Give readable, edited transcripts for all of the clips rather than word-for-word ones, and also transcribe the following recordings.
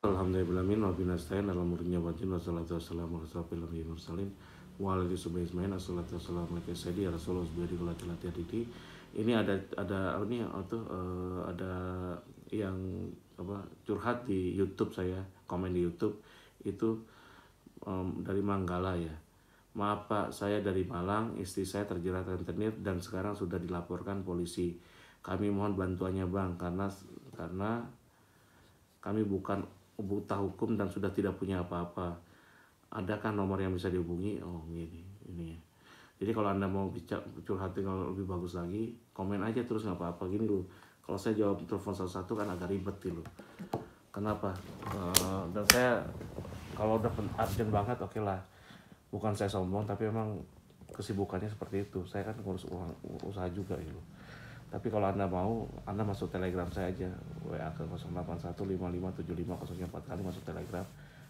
Alhamdulillahirrahmanirrahim wa binastain ala murninya wajin wassalatu wassalamu ala asrofil anbiya'i wal mursalin wa ala alihi washabihi ajmain assalatu wassalamu ala sayyidi ya rasulullah subhanahu wa ta'ala. Ini ada yang curhat di YouTube saya, komen di YouTube itu dari Manggala ya. Maaf Pak, saya dari Malang, istri saya terjerat rentenir dan sekarang sudah dilaporkan polisi. Kami mohon bantuannya Bang, karena kami bukan buta hukum dan sudah tidak punya apa-apa. Adakah nomor yang bisa dihubungi? Oh ini ya. Jadi kalau Anda mau curhatin kalau lebih bagus lagi, komen aja terus nggak apa-apa. Gini loh, kalau saya jawab telepon satu-satu kan agak ribet gitu. Kenapa? Dan saya kalau udah urgent banget oke lah. Bukan saya sombong tapi memang kesibukannya seperti itu. Saya kan ngurus usaha juga gitu. Tapi kalau Anda mau, Anda masuk Telegram saya aja, WA ke 0815575004 kali masuk Telegram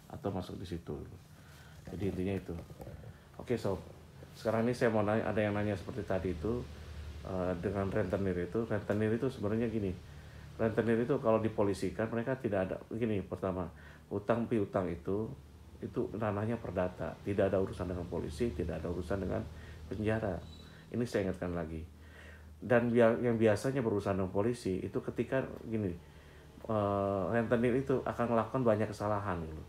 atau masuk di situ. Jadi intinya itu. Oke sob, sekarang ini saya mau nanya, ada yang nanya seperti tadi itu dengan rentenir itu sebenarnya gini. Rentenir itu kalau dipolisikan mereka tidak ada gini. Pertama, hutang piutang itu ranahnya perdata, tidak ada urusan dengan polisi, tidak ada urusan dengan penjara. Ini saya ingatkan lagi. Dan yang biasanya berurusan dengan polisi itu ketika gini, rentenir itu akan melakukan banyak kesalahan gitu.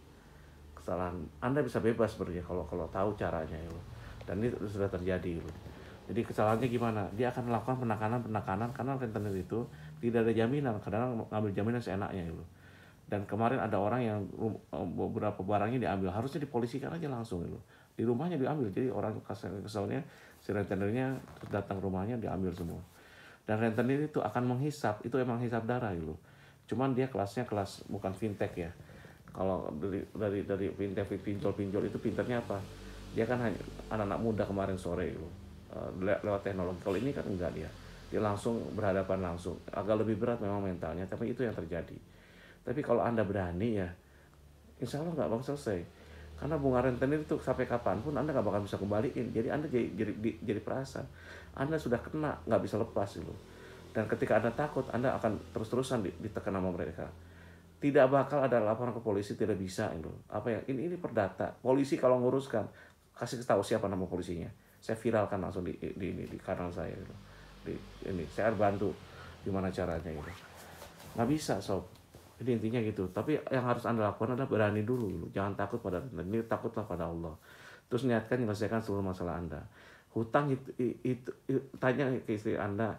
Kesalahan Anda bisa bebas sebenarnya kalau tahu caranya gitu. Dan ini sudah terjadi gitu. Jadi kesalahannya gimana? Dia akan melakukan penekanan karena rentenir itu tidak ada jaminan, kadang ngambil jaminan seenaknya gitu. Dan kemarin ada orang yang beberapa barangnya diambil, harusnya dipolisikan aja langsung gitu. Di rumahnya diambil, jadi orang keselnya si rentenirnya datang rumahnya diambil semua. Dan rentenir itu akan menghisap, itu emang hisap darah gitu. Cuman dia kelasnya kelas bukan fintech ya. Kalau dari fintech pinjol itu pinternya apa? Dia kan hanya anak-anak muda kemarin sore gitu. Lewat teknologi. Kalau ini kan enggak dia langsung berhadapan langsung. Agak lebih berat memang mentalnya, tapi itu yang terjadi. Tapi kalau Anda berani ya, insya Allah nggak bakal selesai. Karena bunga rentenir itu sampai kapanpun Anda nggak bakal bisa kembaliin. Jadi Anda jadi perasa. Anda sudah kena, nggak bisa lepas gitu. Dan ketika Anda takut, Anda akan terus-terusan ditekan sama mereka. Tidak bakal ada laporan ke polisi, tidak bisa gitu. Apa ya? Ini perdata. Polisi kalau nguruskan, kasih tahu siapa nama polisinya. Saya viralkan langsung di kanal saya gitu. Saya bantu gimana caranya gitu. Nggak bisa sob. Jadi intinya gitu. Tapi yang harus Anda lakukan adalah berani dulu. Jangan takut pada ini, takutlah pada Allah. Terus niatkan menyelesaikan seluruh masalah Anda. Hutang itu tanya ke istri Anda.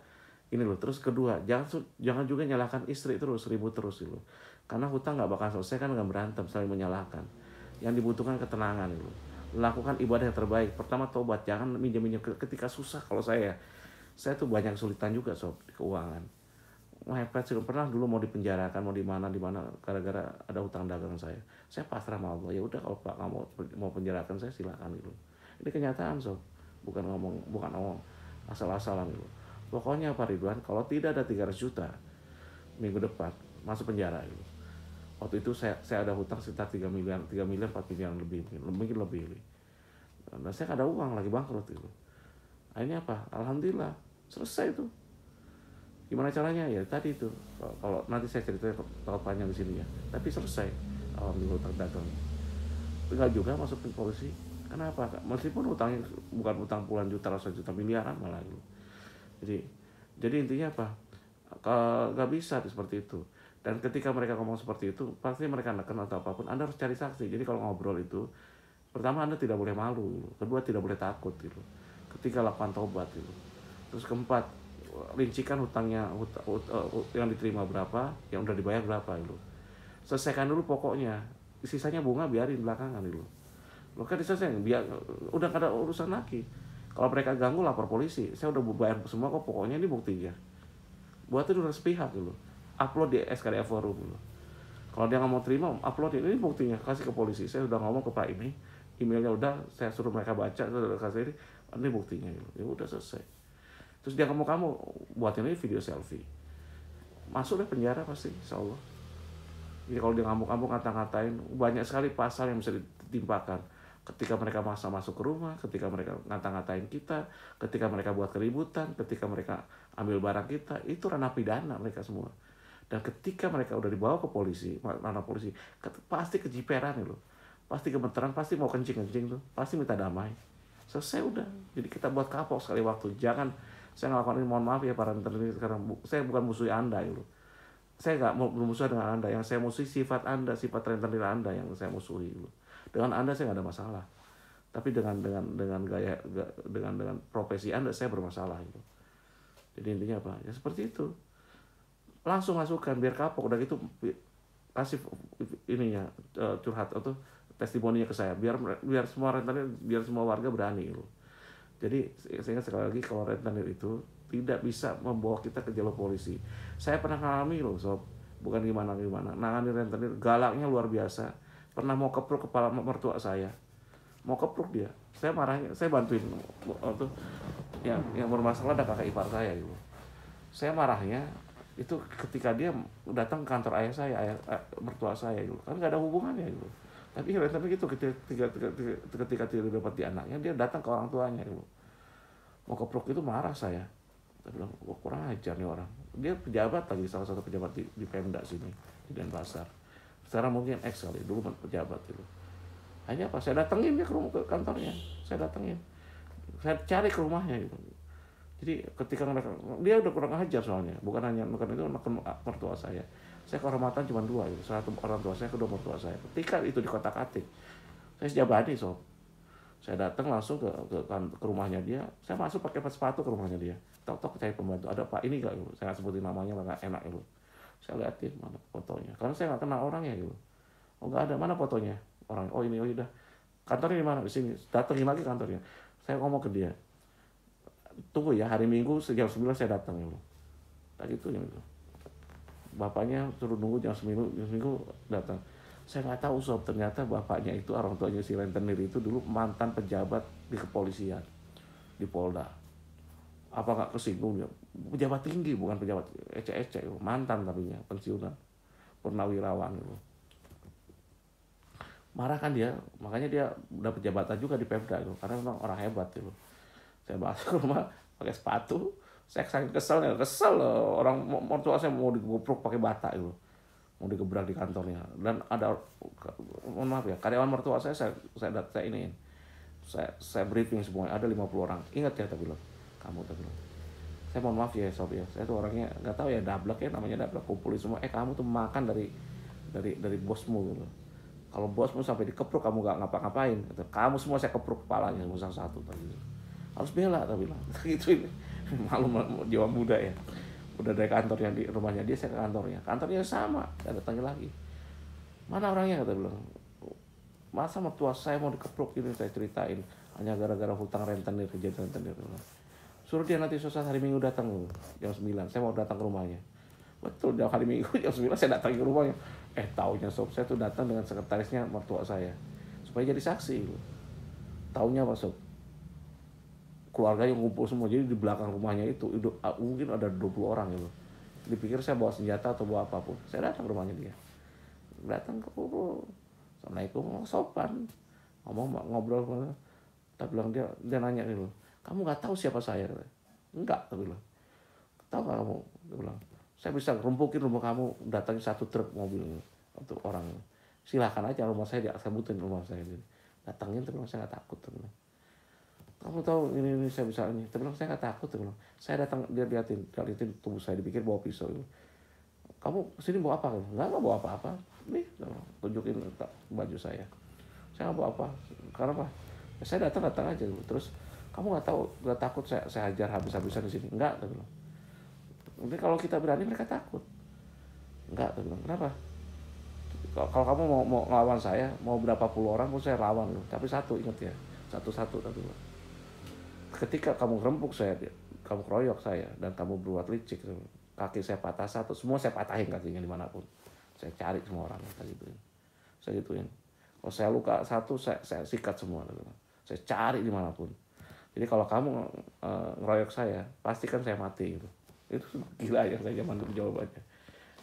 Ini loh. Terus kedua, jangan juga nyalahkan istri terus, ribut terus gitu. Karena hutang nggak bakal selesai kan nggak berantem, saling menyalahkan. Yang dibutuhkan ketenangan gitu. Lakukan ibadah yang terbaik. Pertama tobat, jangan minjem ketika susah. Kalau saya tuh banyak kesulitan juga sob di keuangan. Mepet sih, pernah dulu mau dipenjarakan, mau di mana gara-gara ada hutang dagang saya pasrah sama Allah. Ya udah kalau Pak kamu mau penjarakan saya silakan gitu. Ini kenyataan sob, bukan ngomong asal-asalan gitu. Pokoknya Pak Ridwan, kalau tidak ada 300 juta minggu depan masuk penjara gitu. Waktu itu saya ada hutang sekitar 3 miliar 4 miliar lebih, mungkin lebih. Nah saya ada uang lagi bangkrut gitu. Akhirnya apa? Alhamdulillah selesai tuh. Gimana caranya ya tadi itu, kalau nanti saya cerita terlalu panjang di sini ya, tapi selesai alhamdulillah hutang dagang. Enggak juga masuk ke polisi. Kenapa? Meskipun hutangnya bukan hutang puluhan juta, ratusan juta, miliaran malah gitu. Jadi intinya apa? Gak bisa seperti itu. Dan ketika mereka ngomong seperti itu, pasti mereka neken atau apapun, Anda harus cari saksi. Jadi kalau ngobrol itu, pertama Anda tidak boleh malu, kedua tidak boleh takut gitu. Ketika lakukan tobat gitu. Terus keempat, rincikan hutangnya yang diterima berapa, yang udah dibayar berapa gitu. Selesaikan dulu pokoknya, sisanya bunga biarin belakangan gitu. Lo kan diselesaikan, biar udah gak ada urusan lagi. Kalau mereka ganggu lapor polisi, saya udah bayar semua kok, pokoknya ini buktinya. Buatnya udah sepihak gitu. Upload di SKDA Forum gitu. Kalau dia nggak mau terima, upload ini buktinya, kasih ke polisi. Saya udah ngomong ke Pak ini, emailnya udah, saya suruh mereka baca, udah kasih ini buktinya gitu. Ya udah selesai. Terus dia kamu buatin aja video selfie, masuk deh penjara pasti, insya Allah. Jadi kalau dia ngamuk-ngamuk ngata-ngatain, banyak sekali pasal yang bisa ditimpakan. Ketika mereka masuk ke rumah, ketika mereka ngata-ngatain kita, ketika mereka buat keributan, ketika mereka ambil barang kita, itu ranah pidana mereka semua. Dan ketika mereka udah dibawa ke polisi, mana polisi, pasti kejiperan loh, pasti gemeteran, pasti mau kencing tuh, pasti minta damai. Selesai udah. Jadi kita buat kapok sekali waktu. Jangan saya ngelakuin ini, mohon maaf ya para rentenir sekarang. Saya bukan musuh Anda gitu. Saya nggak mau bermusuhan dengan Anda. Yang saya musuhi sifat Anda, sifat rentenir Anda yang saya musuhi gitu. Dengan Anda saya nggak ada masalah. Tapi dengan gaya dengan profesi Anda saya bermasalah gitu. Jadi intinya apa? Ya seperti itu. Langsung masukkan biar kapok, udah gitu kasih ininya curhat atau testimoninya ke saya, biar semua rentenir, biar semua warga berani gitu. Jadi saya ingat sekali lagi, kalau rentenir itu tidak bisa membawa kita ke jalur polisi. Saya pernah ngalami loh sob, bukan gimana nangani rentenir, galaknya luar biasa. Pernah mau kepruk kepala mertua saya, mau kepruk dia, saya marahnya, saya bantuin waktu yang bermasalah ada kakak ipar saya gitu. Saya marahnya itu ketika dia datang ke kantor ayah saya, mertua saya gitu, kan nggak ada hubungannya gitu. Tapi gitu ketika tidak dapat di anaknya, dia datang ke orang tuanya gitu. Mau keprok itu marah saya. Saya bilang, wah kurang ajar nih orang. Dia pejabat lagi, salah satu pejabat di Pemda sini, di Denpasar. Sekarang mungkin ex kali, dulu pejabat gitu. Hanya apa, saya datengin dia ke kantornya, saya datengin. Saya cari ke rumahnya gitu. Jadi ketika mereka, dia udah kurang ajar soalnya, bukan itu anak mertua saya. Saya kehormatan cuma dua, gitu. Satu orang tua saya, kedua mertua saya. Ketika itu di kotak-atik, saya sejabani sob. Saya datang langsung ke rumahnya dia. Saya masuk pakai sepatu ke rumahnya dia. Tok cari pembantu. Ada Pak ini nggak? Saya nggak sebutin namanya, nggak enak itu. Saya liatin mana fotonya. Karena saya nggak kenal orangnya gitu. Oh nggak ada, mana fotonya orang? Oh ini, oh udah. Kantornya di mana? Di sini. Datengin lagi kantornya. Saya ngomong ke dia, tunggu ya, hari Minggu jam 9 saya datang ya. Tak gitu ya. Bapaknya suruh nunggu jam seminggu datang. Saya nggak tahu sob, ternyata bapaknya itu, orang tuanya si rentenir itu dulu mantan pejabat di kepolisian, di Polda. Apa nggak kesinggung ya? Pejabat tinggi, bukan pejabat ecek-ecek, mantan tapi ya, pensiunan, purnawirawan gitu. Marah kan dia, makanya dia udah pejabatan juga di Pemda gitu, karena memang orang hebat gitu. Saya masuk ke rumah pakai sepatu, saya sangat kesel loh, orang mertua saya mau digoprok pakai bata itu, mau digebrak di kantornya. Dan ada, mohon maaf ya, karyawan mertua saya iniin, saya briefing semuanya, ada 50 orang. Ingat ya, tapi loh, kamu tapi loh, saya mohon maaf ya sob ya, saya tuh orangnya nggak tahu ya, dablek ya, namanya dablek, kumpulin semua. Kamu tuh makan dari bosmu gitu. Kalau bosmu sampai dikepruk kamu nggak ngapa-ngapain, kamu semua saya kepruk kepalanya satu tadi. Harus bela, tapi bilang gitu. Ini malu Jawa muda ya, udah dari kantornya, di rumahnya dia saya ke kantornya sama, saya datangin lagi, mana orangnya, kata bilang, masa mertua saya mau dikepruk ini, saya ceritain, hanya gara-gara hutang rentenir, kejadian rentenir. Suruh dia nanti suatu hari Minggu datang jam 9, saya mau datang ke rumahnya. Betul, jam hari Minggu jam 9 saya datang ke rumahnya. Taunya sob, saya tuh datang dengan sekretarisnya mertua saya supaya jadi saksi. Taunya apa sob, keluarga yang ngumpul semua. Jadi di belakang rumahnya itu mungkin ada 20 orang gitu. Dipikir saya bawa senjata atau bawa apapun. Saya datang ke rumahnya dia, datang ke Assalamualaikum, sopan, ngobrol. Tapi bilang dia nanya gitu, kamu nggak tahu siapa saya? Enggak, tapi bilang, tahu nggak kamu? Dia bilang, saya bisa rumpukin rumah kamu, datangin satu truk mobil untuk orang. Silakan aja rumah saya, sebutin rumah saya. Datangin, tapi saya nggak takut. Kamu tahu ini saya bisa ini. Tapi saya nggak takut. Saya datang, dia liatin tubuh saya, dipikir bawa pisau. Kamu kesini bawa apa? Nggak bawa apa-apa. Nih, tunjukin baju saya. Saya nggak bawa apa. Karena apa? Saya datang aja. Terus kamu nggak takut saya hajar habis-habisan di sini? Nggak, tapi mungkin kalau kita berani mereka takut. Enggak, saya bilang, kenapa? Kalau kamu mau ngelawan saya, mau berapa puluh orang pun saya lawan loh. Tapi satu, ingat ya, satu-satu. Tapi ketika kamu rempuk saya, kamu keroyok saya, dan kamu berbuat licik, kaki saya patah satu, semua saya patahin kakinya dimanapun. Saya cari semua orang, saya gituin. Kalau saya luka satu, saya sikat semua. Saya cari dimanapun. Jadi kalau kamu ngeroyok saya, pastikan saya mati gitu. Itu gila yang saya zaman dulu jawabannya.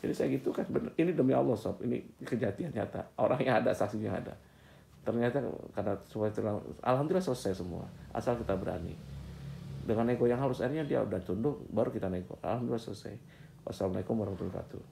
Jadi saya gitu kan, ini demi Allah sob, ini kejadian nyata, orangnya ada, saksinya ada. Ternyata karena alhamdulillah selesai semua, asal kita berani. Dengan nego yang halus, akhirnya dia udah tunduk, baru kita nego. Alhamdulillah selesai. Wassalamualaikum warahmatullahi wabarakatuh.